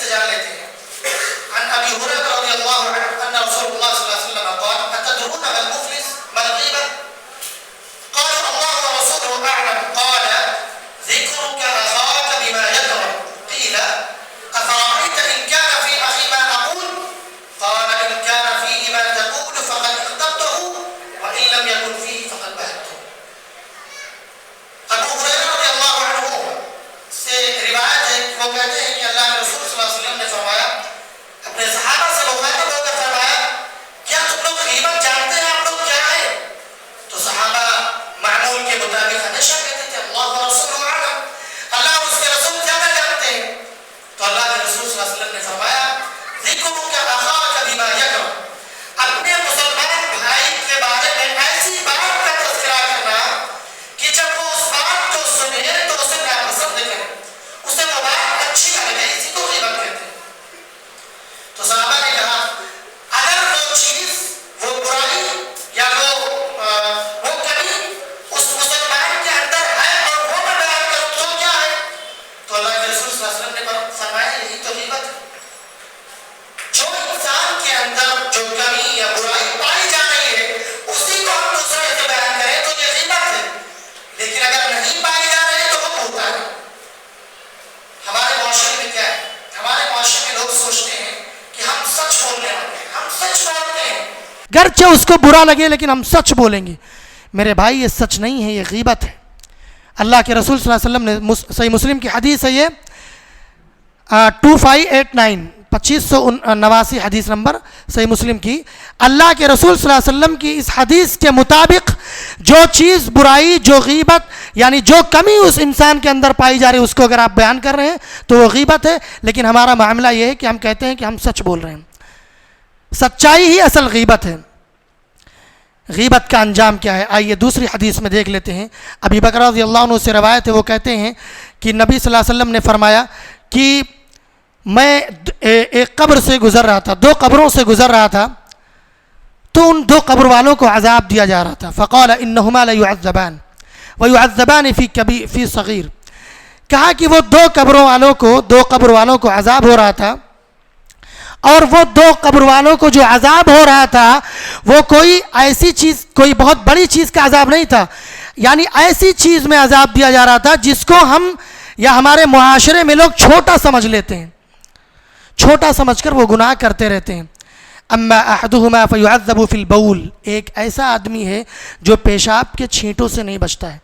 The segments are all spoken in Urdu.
سے جان لیتے ہیں. عن ابي هريره رضي الله عنه ان رسول الله صلى الله عليه وسلم قال اتدرون ما المفلس ما الغيبه قالوا الله ورسوله اعلم قال ذكرك اخاك بما يكره قيل افرايت ان كان في اخي ما اقول قال ان كان فيه ما تقول فقد اغتبته وان لم يكن فيه فقد بهته. ابو هريرہ رضی اللہ عنہ سے روایت ہے، وہ کہتے ہیں کہ اللہ کے رسول صلی اللہ علیہ وسلم نے فرمایا، اپنے صحابہ سے مخاطب ہو کر فرمایا، کیا تم لوگ غیبت جانتے ہیں؟ آپ لوگ کیا ہے؟ تو صحابہ معمول کے مطابق ہمیشہ کہتے تھے اللہ و رسول اعلم، اللہ اور اس کے رسول زیادہ جانتے ہیں. تو اللہ کے رسول صلی اللہ علیہ وسلم نے فرمایا ذکرک اخاک بما یکرہ، اپنے مسلمان بھائی کے بارے میں ایسی بات کا تذکرہ کرنا کہ جب وہ اس بات کو سنے تو اسے ناپسند کرے، اسے وہ بات اچھی نہ لگے، اسی کو غیبت کہتے ہیں. تو صحابہ نے کہا اگر وہ چیز، وہ برائی یا وہ کمی اس مسلمان کے اندر ہے اور وہ میں بیان کروں تو کیا ہے؟ تو اللہ کے رسول صلی اللہ علیہ وسلم نے فرمایا یہی تو غیبت ہے. جو انسان کے اندر جو کمی یا برائی پائی جا رہی ہے اسی کو ہم دوسرے سے بیان کریں تو یہ غیبت ہے، لیکن اگر نہیں پائی جا رہی تو وہ بہتان ہے. ہمارے معاشرے میں کیا ہے؟ ہمارے معاشرے میں لوگ سوچتے ہیں کہ ہم سچ بولنے والے ہیں، ہم سچ بولتے ہیں، گرچہ اس کو برا لگے لیکن ہم سچ بولیں گے. میرے بھائی یہ سچ نہیں ہے، یہ غیبت ہے. اللہ کے رسول صلی اللہ علیہ وسلم نے صحیح مسلم کی حدیث ہے یہ 2589 2589 حدیث نمبر صحیح مسلم کی. اللہ کے رسول صلی اللہ علیہ وسلم کی اس حدیث کے مطابق جو چیز برائی، جو غیبت یعنی جو کمی اس انسان کے اندر پائی جا رہی ہے اس کو اگر آپ بیان کر رہے ہیں تو وہ غیبت ہے. لیکن ہمارا معاملہ یہ ہے کہ ہم کہتے ہیں کہ ہم سچ بول رہے ہیں. سچائی ہی اصل غیبت ہے. غیبت کا انجام کیا ہے؟ آئیے دوسری حدیث میں دیکھ لیتے ہیں. ابی بکر رضی اللہ عنہ سے روایت ہے، وہ کہتے ہیں کہ نبی صلی اللہ علیہ وسلم نے فرمایا کہ میں ایک قبر سے گزر رہا تھا، 2 قبروں سے گزر رہا تھا، تو ان 2 قبر والوں کو عذاب دیا جا رہا تھا. فقال انہما لیعذبان ویعذبان فی صغیر. کہا کہ وہ 2 قبر والوں کو عذاب ہو رہا تھا، اور وہ 2 قبر والوں کو جو عذاب ہو رہا تھا وہ کوئی ایسی چیز، کوئی بہت بڑی چیز کا عذاب نہیں تھا، یعنی ایسی چیز میں عذاب دیا جا رہا تھا جس کو ہم یا ہمارے معاشرے میں لوگ چھوٹا سمجھ لیتے ہیں، چھوٹا سمجھ کر وہ گناہ کرتے رہتے ہیں. اما احدہما فیعذب فی البول، ایک ایسا آدمی ہے جو پیشاب کے چھینٹوں سے نہیں بچتا ہے.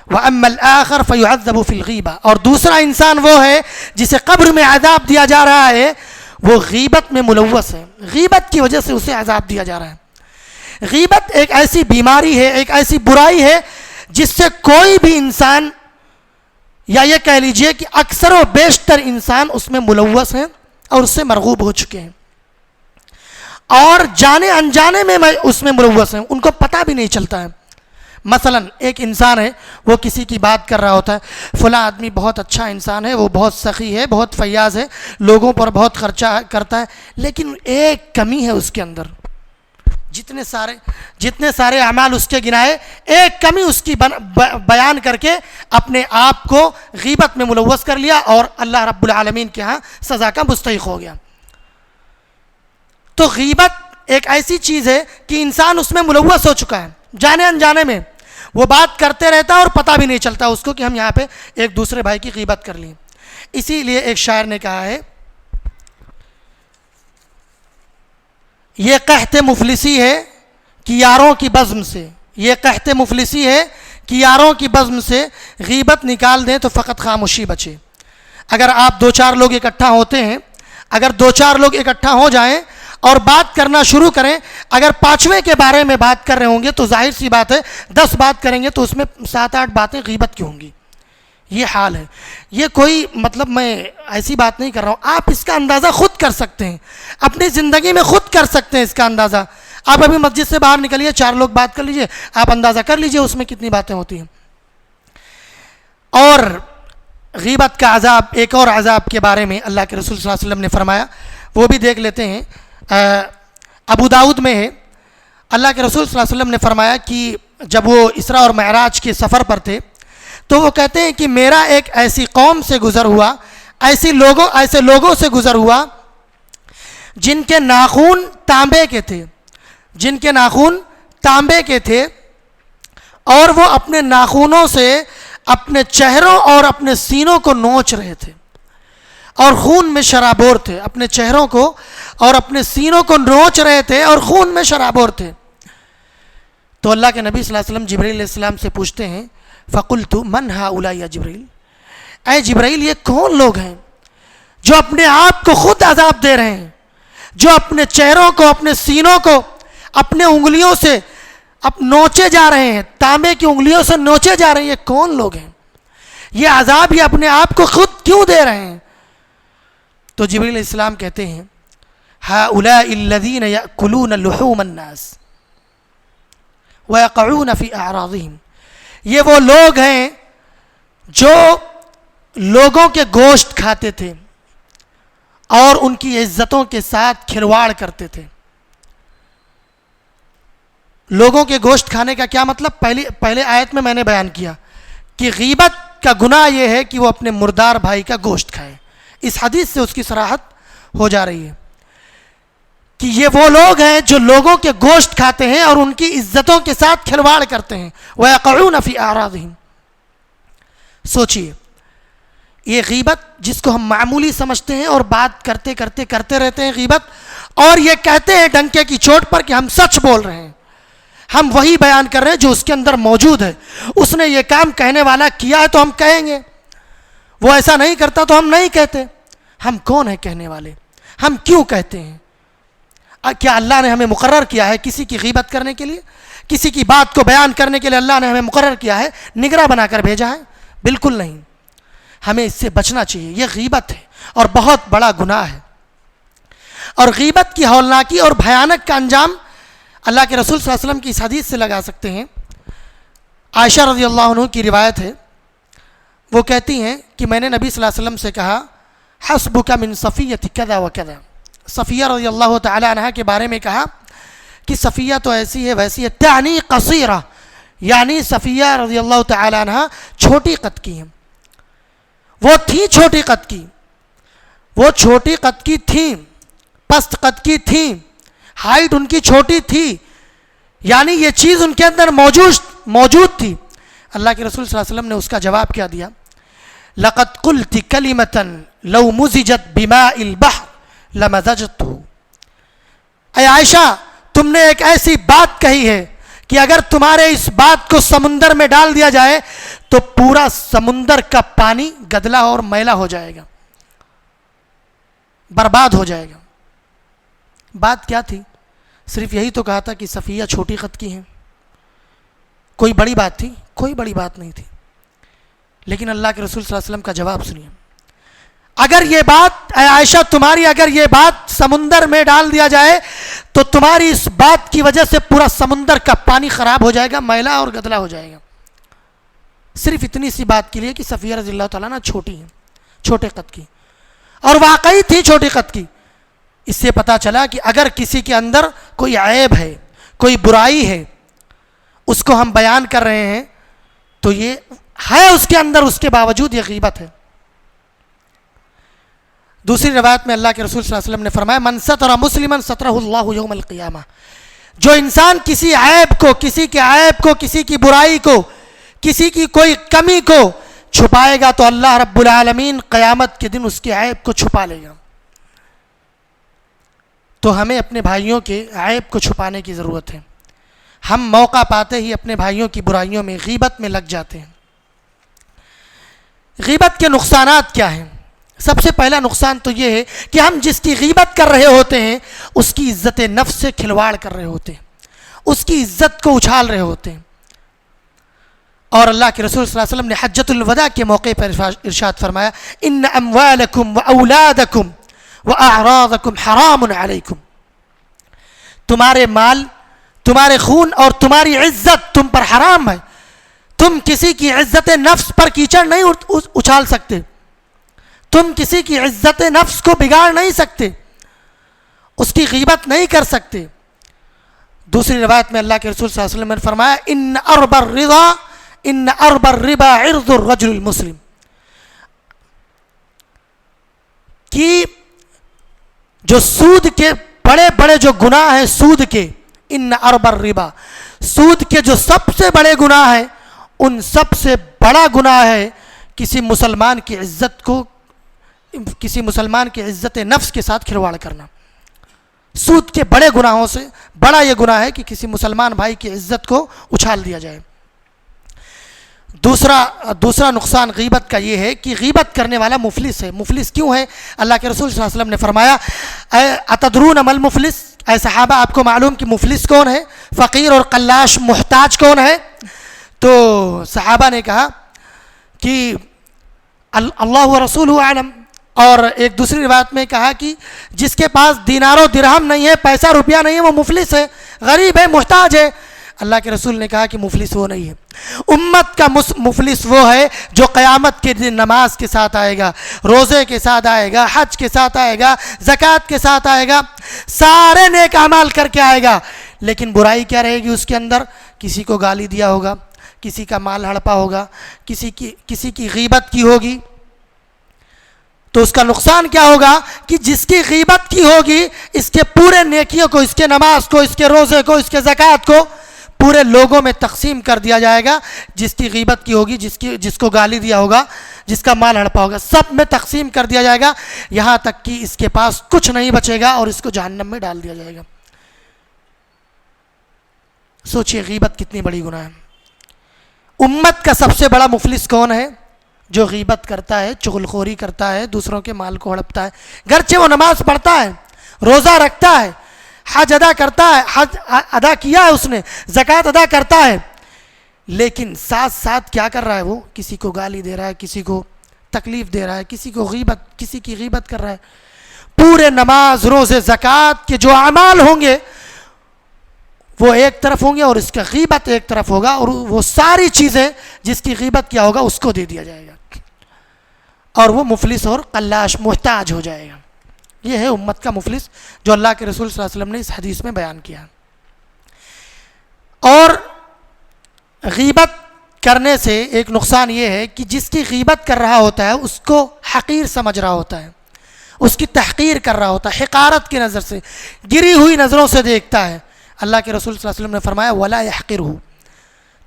واما الاخر فیعذب فی الغیبہ، اور دوسرا انسان وہ ہے جسے قبر میں عذاب دیا جا رہا ہے، وہ غیبت میں ملوث ہے، غیبت کی وجہ سے اسے عذاب دیا جا رہا ہے. غیبت ایک ایسی بیماری ہے، ایک ایسی برائی ہے جس سے کوئی بھی انسان، یا یہ کہہ لیجئے کہ اکثر و بیشتر انسان اس میں ملوث ہیں اور اس سے مرغوب ہو چکے ہیں، اور جانے انجانے میں اس میں ملوث ہیں، ان کو پتہ بھی نہیں چلتا ہے. مثلا ایک انسان ہے، وہ کسی کی بات کر رہا ہوتا ہے، فلاں آدمی بہت اچھا انسان ہے، وہ بہت سخی ہے، بہت فیاض ہے، لوگوں پر بہت خرچہ کرتا ہے، لیکن ایک کمی ہے اس کے اندر. جتنے سارے اعمال اس کے گنائے، ایک کمی اس کی بیان کر کے اپنے آپ کو غیبت میں ملوث کر لیا اور اللہ رب العالمین کے ہاں سزا کا مستحق ہو گیا. تو غیبت ایک ایسی چیز ہے کہ انسان اس میں ملوث ہو چکا ہے، جانے انجانے میں وہ بات کرتے رہتا ہے اور پتہ بھی نہیں چلتا اس کو کہ ہم یہاں پہ ایک دوسرے بھائی کی غیبت کر لیں. اسی لیے ایک شاعر نے کہا ہے، یہ قحط مفلسی ہے کہ یاروں کی بزم سے، یہ قحط مفلسی ہے کہ یاروں کی بزم سے غیبت نکال دیں تو فقط خاموشی بچے. اگر آپ 2-4 لوگ اکٹھا ہوتے ہیں، اگر 2-4 لوگ اکٹھا ہو جائیں اور بات کرنا شروع کریں، اگر 5ویں کے بارے میں بات کر رہے ہوں گے تو ظاہر سی بات ہے 10 بات کریں گے تو اس میں 7-8 باتیں غیبت کی ہوں گی. یہ حال ہے. یہ کوئی مطلب میں ایسی بات نہیں کر رہا ہوں، آپ اس کا اندازہ خود کر سکتے ہیں، اپنی زندگی میں خود کر سکتے ہیں اس کا اندازہ. آپ ابھی مسجد سے باہر نکلیے، 4 لوگ بات کر لیجئے، آپ اندازہ کر لیجئے اس میں کتنی باتیں ہوتی ہیں. اور غیبت کا عذاب، ایک اور عذاب کے بارے میں اللہ کے رسول صلی اللہ علیہ وسلم نے فرمایا، وہ بھی دیکھ لیتے ہیں. ابو داؤد میں ہے، اللہ کے رسول صلی اللہ علیہ وسلم نے فرمایا کہ جب وہ اسراء اور معراج کے سفر پر تھے تو وہ کہتے ہیں کہ میرا ایک ایسی قوم سے گزر ہوا ایسے لوگوں سے گزر ہوا جن کے ناخون تانبے کے تھے اور وہ اپنے ناخونوں سے اپنے چہروں اور اپنے سینوں کو نوچ رہے تھے اور خون میں شرابور تھے. اپنے چہروں کو اور اپنے سینوں کو نوچ رہے تھے اور خون میں شرابور تھے. تو اللہ کے نبی صلی اللہ علیہ وسلم جبرائیل علیہ السلام سے پوچھتے ہیں فَقُلْتُ مَنْ هَؤُلَاءِ یا جبرائیل، اے جبرائیل یہ کون لوگ ہیں جو اپنے آپ کو خود عذاب دے رہے ہیں، جو اپنے چہروں کو، اپنے سینوں کو اپنے انگلیوں سے نوچے جا رہے ہیں، تانبے کی انگلیوں سے نوچے جا رہے ہیں، یہ کون لوگ ہیں؟ یہ عذاب یہ اپنے آپ کو خود کیوں دے رہے ہیں؟ تو جبرائیل علیہ السلام کہتے ہیں هَؤُلَاءِ الَّذِينَ يَأْكُلُونَ لُحُومَ النَّاسِ وَيَقَعُونَ فِي أَعْرَاضِهِمْ، یہ وہ لوگ ہیں جو لوگوں کے گوشت کھاتے تھے اور ان کی عزتوں کے ساتھ کھلواڑ کرتے تھے. لوگوں کے گوشت کھانے کا کیا مطلب؟ پہلے آیت میں نے بیان کیا کہ غیبت کا گناہ یہ ہے کہ وہ اپنے مردار بھائی کا گوشت کھائے. اس حدیث سے اس کی صراحت ہو جا رہی ہے کہ یہ وہ لوگ ہیں جو لوگوں کے گوشت کھاتے ہیں اور ان کی عزتوں کے ساتھ کھلواڑ کرتے ہیں. وَيَقَعُونَ فِي أَعْرَاضِهِمْ. سوچئے یہ غیبت جس کو ہم معمولی سمجھتے ہیں اور بات کرتے رہتے ہیں غیبت، اور یہ کہتے ہیں ڈنکے کی چوٹ پر کہ ہم سچ بول رہے ہیں، ہم وہی بیان کر رہے ہیں جو اس کے اندر موجود ہے. اس نے یہ کام کہنے والا کیا ہے تو ہم کہیں گے، وہ ایسا نہیں کرتا تو ہم نہیں کہتے. ہم کون ہیں کہنے والے؟ ہم کیوں کہتے ہیں؟ کیا اللہ نے ہمیں مقرر کیا ہے کسی کی غیبت کرنے کے لیے؟ کسی کی بات کو بیان کرنے کے لیے اللہ نے ہمیں مقرر کیا ہے، نگراں بنا کر بھیجا ہے؟ بالکل نہیں. ہمیں اس سے بچنا چاہیے. یہ غیبت ہے اور بہت بڑا گناہ ہے. اور غیبت کی ہولناکی اور بھیانک کا انجام اللہ کے رسول صلی اللہ علیہ وسلم کی اس حدیث سے لگا سکتے ہیں. عائشہ رضی اللہ عنہ کی روایت ہے، وہ کہتی ہیں کہ میں نے نبی صلی اللہ علیہ وسلم سے کہا حسبک من صفیۃ کذا و کذا. صفیہ رضی اللہ تعالی عنہ کے بارے میں کہا کہ صفیہ تو ایسی ہے ویسی ہے، تعنی قصیرہ، یعنی صفیہ رضی اللہ تعالی عنہ چھوٹی قد کی ہیں. وہ تھی چھوٹی قد کی، وہ چھوٹی قد کی تھیں، پست قد کی تھیں، ہائٹ ان کی چھوٹی تھی، یعنی یہ چیز ان کے اندر موجود تھی. اللہ کے رسول صلی اللہ علیہ وسلم نے اس کا جواب کیا دیا؟ لقد قلت کلمة لو مزجت بماء البحر لمزجته. اے عائشہ تم نے ایک ایسی بات کہی ہے کہ اگر تمہارے اس بات کو سمندر میں ڈال دیا جائے تو پورا سمندر کا پانی گدلا اور میلا ہو جائے گا، برباد ہو جائے گا. بات کیا تھی؟ صرف یہی تو کہا تھا کہ صفیہ چھوٹی قد کی ہیں. کوئی بڑی بات تھی؟ کوئی بڑی بات نہیں تھی. لیکن اللہ کے رسول صلی اللہ علیہ وسلم کا جواب سنیے. اگر یہ بات اے عائشہ تمہاری اگر یہ بات سمندر میں ڈال دیا جائے تو تمہاری اس بات کی وجہ سے پورا سمندر کا پانی خراب ہو جائے گا، میلا اور گدلا ہو جائے گا. صرف اتنی سی بات کے لیے کہ صفیہ رضی اللہ تعالیٰ عنہ چھوٹی ہیں، چھوٹے قد کی، اور واقعی تھی چھوٹی قد کی. اس سے پتہ چلا کہ اگر کسی کے اندر کوئی عیب ہے، کوئی برائی ہے، اس کو ہم بیان کر رہے ہیں تو یہ ہے اس کے اندر، اس کے باوجود یہ غیبت ہے. دوسری روایت میں اللہ کے رسول صلی اللہ علیہ وسلم نے فرمایا من ستر مسلما سترہ اللہ یوم القیامہ. جو انسان کسی عیب کو، کسی کے عیب کو، کسی کی برائی کو، کسی کی کوئی کمی کو چھپائے گا تو اللہ رب العالمین قیامت کے دن اس کے عیب کو چھپا لے گا. تو ہمیں اپنے بھائیوں کے عیب کو چھپانے کی ضرورت ہے. ہم موقع پاتے ہی اپنے بھائیوں کی برائیوں میں، غیبت میں لگ جاتے ہیں. غیبت کے نقصانات کیا ہیں؟ سب سے پہلا نقصان تو یہ ہے کہ ہم جس کی غیبت کر رہے ہوتے ہیں اس کی عزت نفس سے کھلواڑ کر رہے ہوتے ہیں، اس کی عزت کو اچھال رہے ہوتے ہیں. اور اللہ کے رسول صلی اللہ علیہ وسلم نے حجۃ الوداع کے موقع پر ارشاد فرمایا ان اموالکم واولادکم واعراضکم حرام علیکم. تمہارے مال، تمہارے خون اور تمہاری عزت تم پر حرام ہے. تم کسی کی عزت نفس پر کیچڑ نہیں اچھال سکتے، تم کسی کی عزت نفس کو بگاڑ نہیں سکتے، اس کی غیبت نہیں کر سکتے. دوسری روایت میں اللہ کے رسول صلی اللہ علیہ وسلم نے فرمایا ان ارب الربا عرض الرجل المسلم. کہ جو سود کے بڑے بڑے جو گناہ ہیں سود کے، ان اربر ربا، سود کے جو سب سے بڑے گناہ ہیں ان سب سے بڑا گناہ ہے کسی مسلمان کی عزت کو، کسی مسلمان کی عزت نفس کے ساتھ کھلواڑ کرنا۔ سود کے بڑے گناہوں سے بڑا یہ گناہ ہے کہ کسی مسلمان بھائی کی عزت کو اچھال دیا جائے۔ دوسرا نقصان غیبت کا یہ ہے کہ غیبت کرنے والا مفلس ہے۔ مفلس کیوں ہے؟ اللہ کے رسول صلی اللہ علیہ وسلم نے فرمایا اتدرون مل مفلس، اے صحابہ آپ کو معلوم کہ مفلس کون ہے؟ فقیر اور قلاش محتاج کون ہے؟ تو صحابہ نے کہا کہ اللہ و رسول عالم، اور ایک دوسری روایت میں کہا کہ جس کے پاس دینار و درہم نہیں ہے، پیسہ روپیہ نہیں ہے، وہ مفلس ہے، غریب ہے، محتاج ہے۔ اللہ کے رسول نے کہا کہ مفلس وہ نہیں ہے، امت کا مفلس وہ ہے جو قیامت کے دن نماز کے ساتھ آئے گا، روزے کے ساتھ آئے گا، حج کے ساتھ آئے گا، زکوٰۃ کے ساتھ آئے گا، سارے نیک اعمال کر کے آئے گا، لیکن برائی کیا رہے گی اس کے اندر؟ کسی کو گالی دیا ہوگا، کسی کا مال ہڑپا ہوگا، کسی کی غیبت کی ہوگی۔ تو اس کا نقصان کیا ہوگا کہ جس کی غیبت کی ہوگی اس کے پورے نیکیوں کو، اس کے نماز کو، اس کے روزے کو، اس کے زکوٰۃ کو پورے لوگوں میں تقسیم کر دیا جائے گا۔ جس کی غیبت کی ہوگی، جس کو گالی دیا ہوگا، جس کا مال ہڑپا ہوگا، سب میں تقسیم کر دیا جائے گا، یہاں تک کہ اس کے پاس کچھ نہیں بچے گا اور اس کو جہنم میں ڈال دیا جائے گا۔ سوچئے غیبت کتنی بڑی گناہ ہے۔ امت کا سب سے بڑا مفلس کون ہے؟ جو غیبت کرتا ہے، چغل خوری کرتا ہے، دوسروں کے مال کو ہڑپتا ہے، گرچہ وہ نماز پڑھتا ہے، روزہ رکھتا ہے، حج ادا کرتا ہے، حج ادا کیا ہے اس نے، زکوٰۃ ادا کرتا ہے، لیکن ساتھ ساتھ کیا کر رہا ہے؟ وہ کسی کو گالی دے رہا ہے، کسی کو تکلیف دے رہا ہے، کسی کی غیبت کر رہا ہے۔ پورے نماز، روزے، زکوٰۃ کے جو اعمال ہوں گے وہ ایک طرف ہوں گے اور اس کا غیبت ایک طرف ہوگا، اور وہ ساری چیزیں جس کی غیبت کیا ہوگا اس کو دے دیا جائے گا، اور وہ مفلس اور قلاش محتاج ہو جائے گا۔ یہ ہے امت کا مفلس جو اللہ کے رسول صلی اللہ علیہ وسلم نے اس حدیث میں بیان کیا۔ اور غیبت کرنے سے ایک نقصان یہ ہے کہ جس کی غیبت کر رہا ہوتا ہے اس کو حقیر سمجھ رہا ہوتا ہے، اس کی تحقیر کر رہا ہوتا ہے، حقارت کی نظر سے، گری ہوئی نظروں سے دیکھتا ہے۔ اللہ کے رسول صلی اللہ علیہ وسلم نے فرمایا وَلَا يَحْقِرْهُ،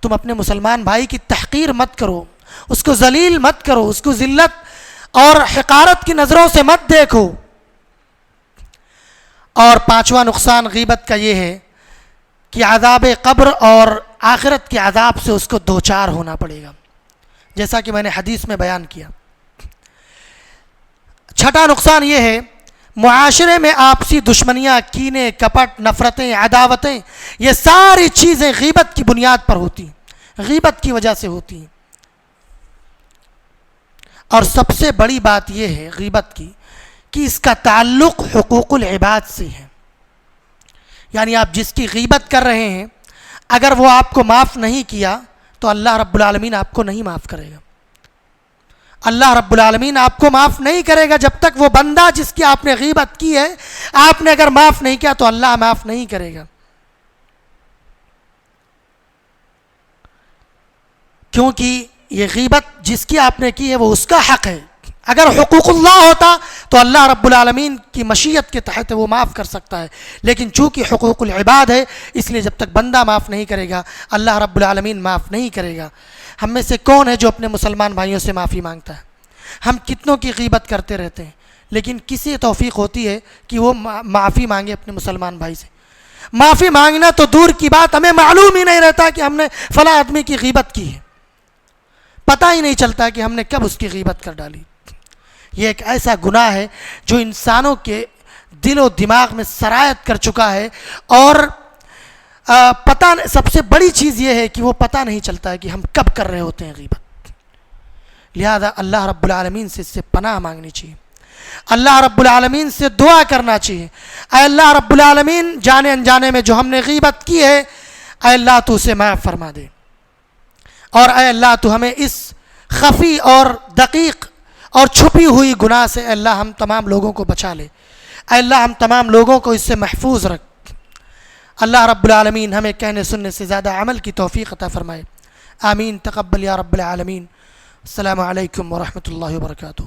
تم اپنے مسلمان بھائی کی تحقیر مت کرو، اس کو ذلیل مت کرو، اس کو ذلت اور حقارت کی نظروں سے مت دیکھو۔ اور پانچواں نقصان غیبت کا یہ ہے کہ عذاب قبر اور آخرت کے عذاب سے اس کو دوچار ہونا پڑے گا، جیسا کہ میں نے حدیث میں بیان کیا۔ چھٹا نقصان یہ ہے معاشرے میں آپسی دشمنیاں، کینے، کپٹ، نفرتیں، عداوتیں، یہ ساری چیزیں غیبت کی بنیاد پر ہوتی ہیں، غیبت کی وجہ سے ہوتی ہیں۔ اور سب سے بڑی بات یہ ہے غیبت کی کہ اس کا تعلق حقوق العباد سے ہے، یعنی آپ جس کی غیبت کر رہے ہیں اگر وہ آپ کو معاف نہیں کیا تو اللہ رب العالمین آپ کو نہیں معاف کرے گا۔ اللہ رب العالمین آپ کو معاف نہیں کرے گا جب تک وہ بندہ جس کی آپ نے غیبت کی ہے آپ نے اگر معاف نہیں کیا تو اللہ معاف نہیں کرے گا، کیونکہ یہ غیبت جس کی آپ نے کی ہے وہ اس کا حق ہے۔ اگر حقوق اللہ ہوتا تو اللہ رب العالمین کی مشیت کے تحت وہ معاف کر سکتا ہے، لیکن چونکہ حقوق العباد ہے اس لیے جب تک بندہ معاف نہیں کرے گا اللہ رب العالمین معاف نہیں کرے گا۔ ہم میں سے کون ہے جو اپنے مسلمان بھائیوں سے معافی مانگتا ہے؟ ہم کتنوں کی غیبت کرتے رہتے ہیں، لیکن کسی توفیق ہوتی ہے کہ وہ معافی مانگے اپنے مسلمان بھائی سے۔ معافی مانگنا تو دور کی بات، ہمیں معلوم ہی نہیں رہتا کہ ہم نے فلاں آدمی کی غیبت کی ہے، پتہ ہی نہیں چلتا کہ ہم نے کب اس کی غیبت کر ڈالی۔ یہ ایک ایسا گناہ ہے جو انسانوں کے دل و دماغ میں سرایت کر چکا ہے، اور سب سے بڑی چیز یہ ہے کہ وہ پتہ نہیں چلتا ہے کہ ہم کب کر رہے ہوتے ہیں غیبت۔ لہذا اللہ رب العالمین سے اس سے پناہ مانگنی چاہیے، اللہ رب العالمین سے دعا کرنا چاہیے، اے اللہ رب العالمین جانے انجانے میں جو ہم نے غیبت کی ہے اے اللہ تو اسے معاف فرما دے، اور اے اللہ تو ہمیں اس خفی اور دقیق اور چھپی ہوئی گناہ سے اے اللہ ہم تمام لوگوں کو بچا لے، اے اللہ ہم تمام لوگوں کو اس سے محفوظ رکھ۔ اللہ رب العالمین ہمیں کہنے سننے سے زیادہ عمل کی توفیق عطا فرمائے، آمین، تقبل یا رب العالمین۔ السلام علیکم ورحمۃ اللہ وبرکاتہ۔